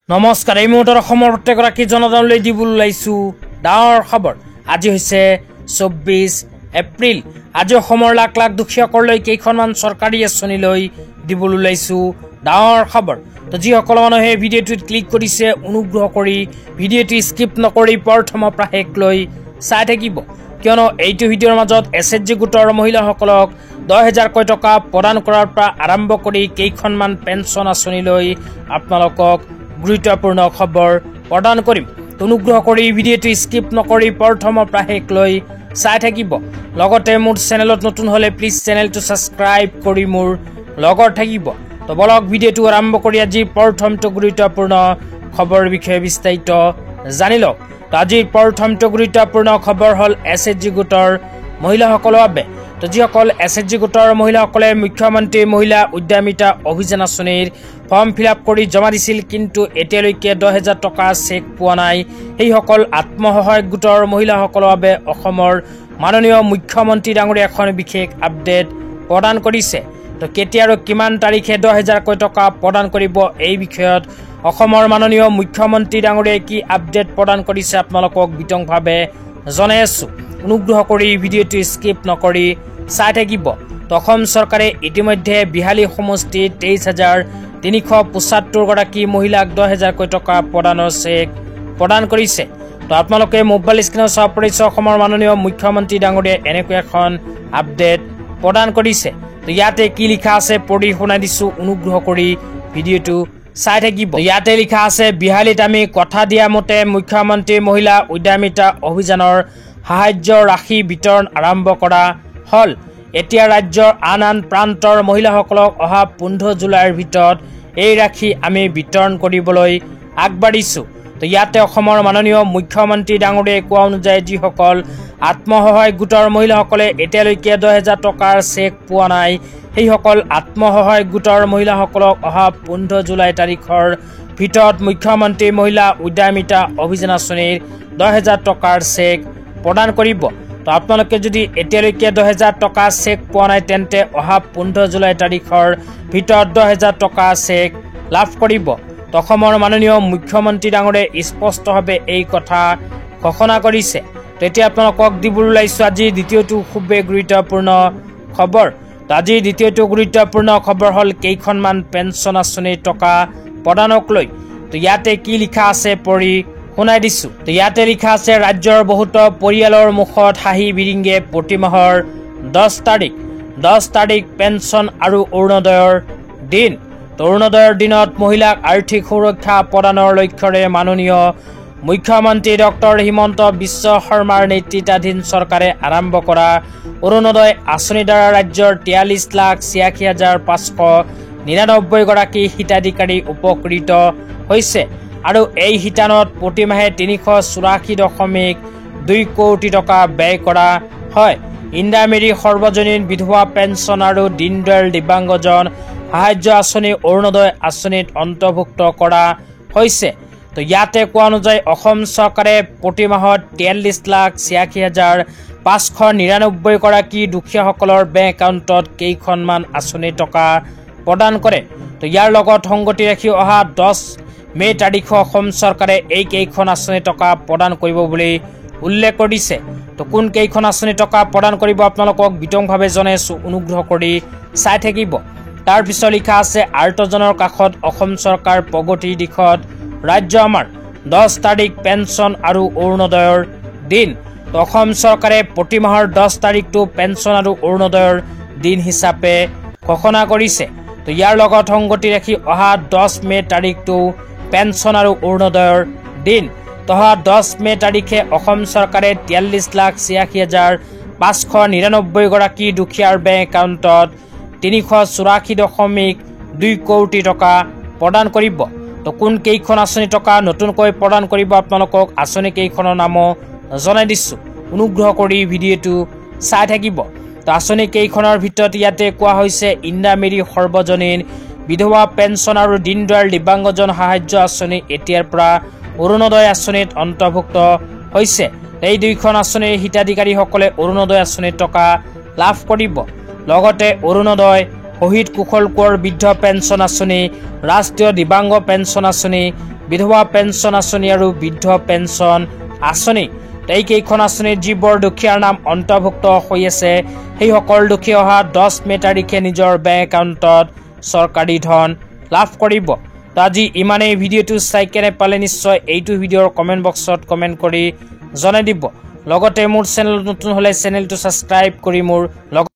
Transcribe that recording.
নমস্কাৰ এই মুহূৰ্তৰ অসমৰ প্ৰত্যেকগৰাকী জনতালৈ দিবলৈ ওলাইছো ডাঙৰ খবৰ। আজি হৈছে 24 এপ্ৰিল। আজি অসমৰ লাখ লাখ দুখীয়াসকললৈ কেইখনমান চৰকাৰী আঁচনি লৈ দিবলৈ ওলাইছো ডাঙৰ খবৰ। তো যিসকল মানুহে ভিডিঅ'টোত ক্লিক কৰিছে অনুগ্ৰহ কৰি ভিডিঅ'টো স্কিপ নকৰি প্ৰথমৰ পৰা শেষলৈ চাই থাকিব, কিয়নো এইটো ভিডিঅ'ৰ মাজত এছএইচজি গোটৰ মহিলাসকলক 10,000 টকা প্ৰদান কৰাৰ পৰা আৰম্ভ কৰি কেইখনমান পেঞ্চন আঁচনি লৈ আপোনালোকক গুৰুত্বপূৰ্ণ খবৰ প্ৰদান কৰিম। অনুগ্ৰহ কৰি ভিডিঅ'টো স্কিপ নকৰি প্ৰথমৰ পৰা শেষলৈ চাই থাকিব। লগতে মোৰ চেনেলত নতুন হ'লে প্লিজ চেনেলটো ছাবস্ক্ৰাইব কৰি মোৰ লগত থাকিব। তো বলক ভিডিঅ'টো আৰম্ভ কৰি আজি প্ৰথমটো গুৰুত্বপূৰ্ণ খবৰ বিষয়ে বিস্তাৰিত জানি লওক। তো আজিৰ প্ৰথমটো গুৰুত্বপূৰ্ণ খবৰ হ'ল এছএইচজি গোটৰ মহিলাসকলৰ বাবে। তো যিসকল এছএইচজি গোটৰ মহিলাসকলে মুখ্যমন্ত্ৰী মহিলা উদ্যমিতা অভিযান আঁচনিৰ ফৰ্ম ফিল-আপ কৰি জমা দিছিল, কিন্তু এতিয়ালৈকে 10,000 টকা চেক পোৱা নাই, সেইসকল আত্মসহায়ক গোটৰ মহিলাসকলৰ বাবে অসমৰ মাননীয় মুখ্যমন্ত্ৰী ডাঙৰীয়াই এখন বিশেষ আপডেট প্ৰদান কৰিছে। তো কেতিয়া আৰু কিমান তাৰিখে 10,000 টকা প্ৰদান কৰিব, এই বিষয়ত অসমৰ মাননীয় মুখ্যমন্ত্ৰী ডাঙৰীয়াই কি আপডেট প্ৰদান কৰিছে আপোনালোকক বিতংভাৱে জনাই আছো। অনুগ্ৰহ কৰি ভিডিঅ'টো স্কিপ নকৰি চাই থাকিব। তো অসম চৰকাৰে ইতিমধ্যে বিহালী সমষ্টিত 23,375 গৰাকী মহিলাক 10,000 টকা প্ৰদানৰ চেক প্ৰদান কৰিছে। তো আপোনালোকে মোবাইল স্ক্ৰীনত চাব পাৰিছে অসমৰ মাননীয় মুখ্যমন্ত্ৰী ডাঙৰীয়াই এনেকৈ এখন আপডেট প্ৰদান কৰিছে। তো ইয়াতে কি লিখা আছে পঢ়ি শুনাই দিছো, অনুগ্ৰহ কৰি ভিডিঅ'টো চাই থাকিব। ইয়াতে লিখা আছে, বিহালীত আমি কথা দিয়া মতে মুখ্যমন্ত্ৰী মহিলা উদ্যমিতা অভিযানৰ সাহায্য ৰাশি বিতৰণ আৰম্ভ কৰা হ'ল। এতিয়া ৰাজ্যৰ আন প্ৰান্তৰ মহিলাসকলক অহা 15 জুলাইৰ ভিতৰত এই ৰাশি আমি বিতৰণ কৰিবলৈ আগবাঢ়িছোঁ। তো ইয়াতে অসমৰ মাননীয় মুখ্যমন্ত্ৰী ডাঙৰীয়াই কোৱা অনুযায়ী যিসকল আত্মসহায়ক গোটৰ মহিলাসকলে এতিয়ালৈকে 10,000 টকাৰ চেক পোৱা নাই, সেইসকল আত্মসহায়ক গোটৰ মহিলাসকলক অহা 15 জুলাই তাৰিখৰ ভিতৰত মুখ্যমন্ত্ৰী মহিলা উদ্যমিতা অভিযান আঁচনিৰ 10,000 টকাৰ চেক প্ৰদান কৰিব। তো আপোনালোকে যদি এতিয়ালৈকে 10,000 টকা চেক পোৱা নাই, তেন্তে অহা 15 জুলাই তাৰিখৰ ভিতৰত 10,000 টকা চেক লাভ কৰিব। তো অসমৰ মাননীয় মুখ্যমন্ত্ৰী ডাঙৰীয়াই স্পষ্টভাৱে এই কথা ঘোষণা কৰিছে। তো এতিয়া আপোনালোকক দিবলৈ ওলাইছোঁ আজি দ্বিতীয়টো খুবেই গুৰুত্বপূৰ্ণ খবৰ। তো আজি দ্বিতীয়টো গুৰুত্বপূৰ্ণ খবৰ হ'ল কেইখনমান পেঞ্চন আঁচনিৰ টকা প্ৰদানক লৈ। তো ইয়াতে কি লিখা আছে পঢ়ি শুনাই দিছো। তো ইয়াতে লিখা আছে, ৰাজ্যৰ বহুতো পৰিয়ালৰ মুখত হাঁহি বিৰিঙে প্ৰতি মাহৰ 10 তাৰিখ পেঞ্চন আৰু অৰুণোদয়ৰ দিন। তো অৰুণোদয়ৰ দিনত মহিলাক আৰ্থিক সুৰক্ষা প্ৰদানৰ লক্ষ্যৰে মাননীয় মুখ্যমন্ত্ৰী ডক্টৰ হিমন্ত বিশ্ব শৰ্মাৰ নেতৃত্বাধীন চৰকাৰে আৰম্ভ কৰা অৰুণোদয় আঁচনিৰ দ্বাৰা ৰাজ্যৰ 43,86,599 গৰাকী হিতাধিকাৰী উপকৃত হৈছে আৰু এই শিতানত প্ৰতিমাহে 384.2 কোটি টকা ব্যয় কৰা হয়। ইন্দিৰা মেৰী সৰ্বজনীন বিধৱা পেঞ্চন আৰু দীনদয়াল দিব্যাংগজন সাহায্য আঁচনি অৰুণোদয় আঁচনিত অন্তৰ্ভুক্ত কৰা হৈছে। তো ইয়াতে কোৱা অনুযায়ী অসম চৰকাৰে প্ৰতি মাহত 43,86,599 গৰাকী দুখীয়াসকলৰ বেংক একাউণ্টত কেইখনমান আঁচনিৰ টকা প্ৰদান কৰে। তো ইয়াৰ লগত সংগতি ৰাখি অহা 10 মে তাৰিখে অসম চৰকাৰে এই কেইখন আঁচনিৰ টকা প্ৰদান কৰিব বুলি উল্লেখ কৰিছে। তো কোন কেইখন আঁচনিৰ টকা প্ৰদান কৰিব আপোনালোকক বিতংভাৱে জনাইছোঁ, অনুগ্ৰহ কৰি চাই থাকিব। তাৰপিছত লিখা আছে, আৰ্তজনৰ কাষত অসম চৰকাৰ প্ৰগতিৰ দিশত ৰাজ্য আমাৰ 10 তাৰিখ পেঞ্চন আৰু অৰুণোদয়ৰ দিন। তো অসম চৰকাৰে প্ৰতি মাহৰ 10 তাৰিখটো পেঞ্চন আৰু অৰুণোদয়ৰ দিন হিচাপে ঘোষণা কৰিছে। তো ইয়াৰ লগত সংগতি ৰাখি অহা 10 মে তাৰিখটো পেঞ্চন আৰু অৰুণোদয়ৰ দিন। অহা 10 মে তাৰিখে অসম চৰকাৰে 43,86,599 গৰাকী দুখীয়াৰ বেংক একাউণ্টত 384.2 কোটি টকা প্ৰদান কৰিব। তো কোন কেইখন আঁচনি টকা নতুনকৈ প্ৰদান কৰিব আপোনালোকক আঁচনি কেইখনৰ নামো জনাই দিছোঁ, অনুগ্ৰহ কৰি ভিডিঅ'টো চাই থাকিব। তো আঁচনি কেইখনৰ ভিতৰত ইয়াতে কোৱা হৈছে, ইন্দিৰা মেৰী সৰ্বজনীন বিধৱা পেঞ্চন আৰু দীনদয়াল দিব্যাংগজন সাহায্য আঁচনি এতিয়াৰ পৰা অৰুণোদয় আঁচনিত অন্তৰ্ভুক্ত হৈছে। এই দুইখন আঁচনিৰ হিতাধিকাৰীসকলে অৰুণোদয় আঁচনিৰ টকা লাভ কৰিব। লগতে অৰুণোদয় শহীদ কুশল কোঁৱৰ বৃদ্ধ পেঞ্চন আঁচনি, ৰাষ্ট্ৰীয় দিব্যাংগ পেঞ্চন আঁচনি, বিধৱা পেঞ্চন আঁচনি আৰু বৃদ্ধ পেঞ্চন আঁচনি। এইকেইখন আঁচনিত যিবোৰ দুখীয়াৰ নাম অন্তৰ্ভুক্ত হৈ আছে সেইসকল দুখীয়া অহা 10 মে তাৰিখে নিজৰ বেংক একাউণ্টত চৰকাৰী ধন লাভ কৰিব। তো আজি ইমানেই। ভিডিঅ'টো চাই কেনে পালে নিশ্চয় এইটো ভিডিঅ'ৰ কমেণ্ট বক্সত কমেণ্ট কৰি জনাই দিব। লগতে মোৰ চেনেল নতুন হ'লে চেনেলটো ছাবস্ক্ৰাইব কৰি মোৰ